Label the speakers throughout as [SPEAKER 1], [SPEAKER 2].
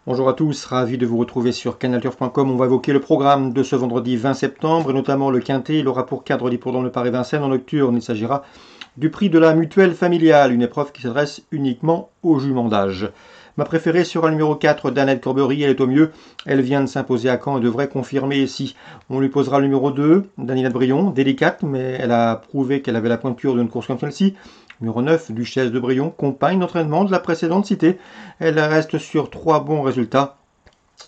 [SPEAKER 1] Bonjour à tous, ravi de vous retrouver sur canalturf.com. On va évoquer le programme de ce vendredi 20 septembre et notamment le quintet. Il aura pour cadre d'hippodrome le Paris-Vincennes. En nocturne, il s'agira du prix de la mutuelle familiale, une épreuve qui s'adresse uniquement aux juments d'âge. Ma préférée sera le numéro 4, Danette Corbery. Elle est au mieux. Elle vient de s'imposer à Caen et devrait confirmer ici. On lui posera le numéro 2, Daniela Brion, délicate, mais elle a prouvé qu'elle avait la pointure d'une course comme celle-ci. Numéro 9, Duchesse de Brion, compagne d'entraînement de la précédente citée. Elle reste sur 3 bons résultats,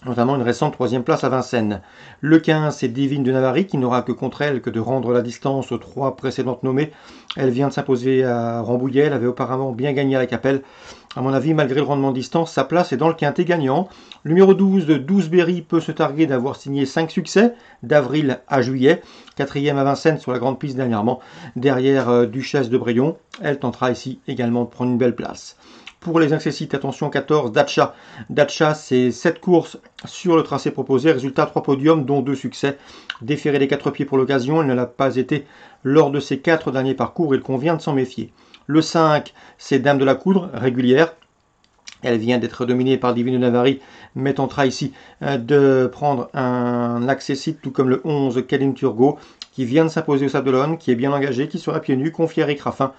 [SPEAKER 1] notamment une récente 3e place à Vincennes. Le 15, c'est Divine de Navarre qui n'aura que contre elle que de rendre la distance aux 3 précédentes nommées. Elle vient de s'imposer à Rambouillet, elle avait auparavant bien gagné à la Capelle. À mon avis, malgré le rendement de distance, sa place est dans le quintet gagnant. Le numéro 12 de Douzeberry peut se targuer d'avoir signé 5 succès, d'avril à juillet. 4e à Vincennes sur la grande piste dernièrement, derrière Duchesse de Brion. Elle tentera ici également de prendre une belle place. Pour les accessites, attention 14, Dacha. Dacha, c'est 7 courses sur le tracé proposé. Résultat, 3 podiums, dont 2 succès. Déféré des 4 pieds pour l'occasion, elle ne l'a pas été lors de ses 4 derniers parcours. Il convient de s'en méfier. Le 5, c'est Dame de la Coudre, régulière. Elle vient d'être dominée par Divine de Navarre, mais tentera ici de prendre un accessite, tout comme le 11, Kaline Turgot, qui vient de s'imposer au Sable d'Olonne, qui est bien engagé, qui sera pieds nus, confié à Eric Raffin.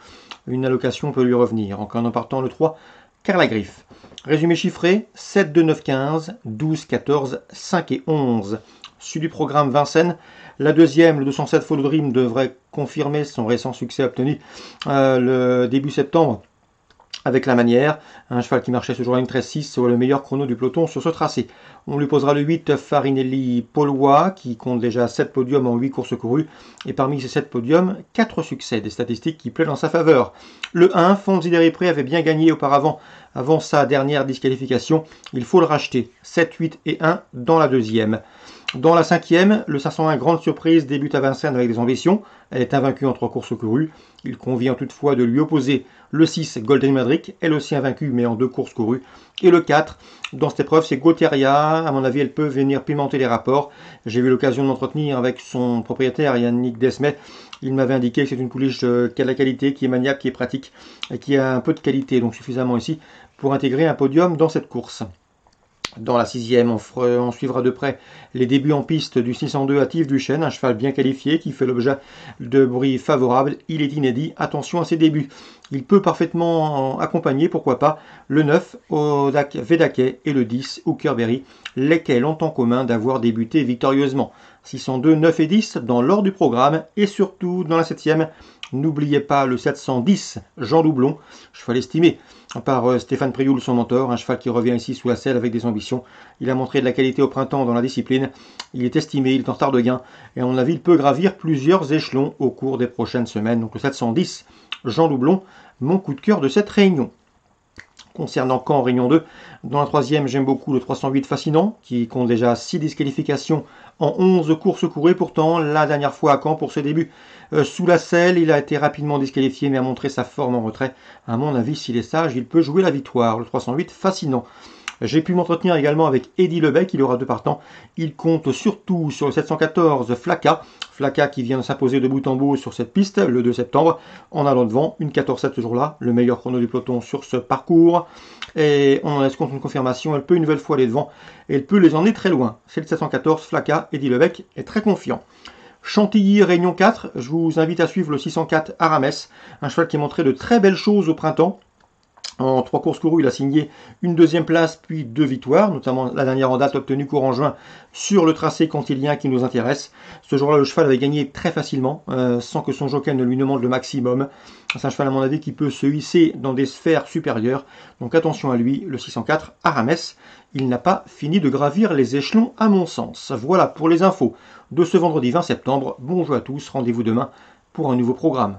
[SPEAKER 1] Une allocation peut lui revenir. Encore en partant le 3, Carla Griffe. Résumé chiffré, 7, 2, 9, 15, 12, 14, 5 et 11. Su du programme Vincennes, la deuxième, le 207 Follow Dream, devrait confirmer son récent succès obtenu le début septembre avec la manière. Un cheval qui marchait ce jour-là une 13-6, soit le meilleur chrono du peloton sur ce tracé. On lui posera le 8, Farinelli Paulois, qui compte déjà 7 podiums en 8 courses courues. Et parmi ces 7 podiums, 4 succès, des statistiques qui plaident en sa faveur. Le 1, Fonzi Deripré, avait bien gagné auparavant, avant sa dernière disqualification. Il faut le racheter. 7, 8 et 1 dans la deuxième. Dans la 5e, le 501 Grande Surprise débute à Vincennes avec des ambitions. Elle est invaincue en 3 courses courues. Il convient toutefois de lui opposer le 6 Golden Madrid, elle aussi invaincue mais en 2 courses courues. Et le 4, dans cette épreuve, c'est Gauthieria. À mon avis, elle peut venir pimenter les rapports. J'ai eu l'occasion de m'entretenir avec son propriétaire Yannick Desmet. Il m'avait indiqué que c'est une pouliche qui a de la qualité, qui est maniable, qui est pratique et qui a un peu de qualité, donc suffisamment ici pour intégrer un podium dans cette course. Dans la 6e, on suivra de près les débuts en piste du 602 Hâtive du Chêne, un cheval bien qualifié qui fait l'objet de bruits favorables. Il est inédit, attention à ses débuts. Il peut parfaitement accompagner, pourquoi pas, le 9, Odak Vedake, et le 10, Hookerberry, lesquels ont en commun d'avoir débuté victorieusement. 602, 9 et 10 dans l'ordre du programme, et surtout dans la 7e, n'oubliez pas le 710, Jean Doublon, cheval estimé par Stéphane Prioul, son mentor, un cheval qui revient ici sous la selle avec des ambitions. Il a montré de la qualité au printemps dans la discipline, il est estimé, il est en retard de gain, et à mon avis, il peut gravir plusieurs échelons au cours des prochaines semaines. Donc le 710, Jean Doublon, mon coup de cœur de cette réunion. Concernant Caen, Réunion 2, dans la 3e, j'aime beaucoup le 308 Fascinant, qui compte déjà 6 disqualifications en 11 courses courues. Pourtant, la dernière fois à Caen, pour ses débuts sous la selle, il a été rapidement disqualifié, mais a montré sa forme en retrait. À mon avis, s'il est sage, il peut jouer la victoire. Le 308 Fascinant. J'ai pu m'entretenir également avec Eddy Lebec, il aura 2 partants. Il compte surtout sur le 714 Flacca. Flacca qui vient de s'imposer de bout en bout sur cette piste le 2 septembre en allant devant. Une 14-7 ce jour-là, le meilleur chrono du peloton sur ce parcours. Et on en laisse compte une confirmation, elle peut une nouvelle fois aller devant. Et elle peut les emmener très loin. C'est le 714 Flacca, Eddy Lebec est très confiant. Chantilly, Réunion 4, je vous invite à suivre le 604 Arames, un cheval qui a montré de très belles choses au printemps. En 3 courses courues, il a signé une 2e place, puis 2 victoires, notamment la dernière en date obtenue courant juin sur le tracé cantilien qui nous intéresse. Ce jour-là, le cheval avait gagné très facilement, sans que son jockey ne lui demande le maximum. C'est un cheval, à mon avis, qui peut se hisser dans des sphères supérieures. Donc attention à lui, le 604 Arames. Il n'a pas fini de gravir les échelons, à mon sens. Voilà pour les infos de ce vendredi 20 septembre. Bonjour à tous, rendez-vous demain pour un nouveau programme.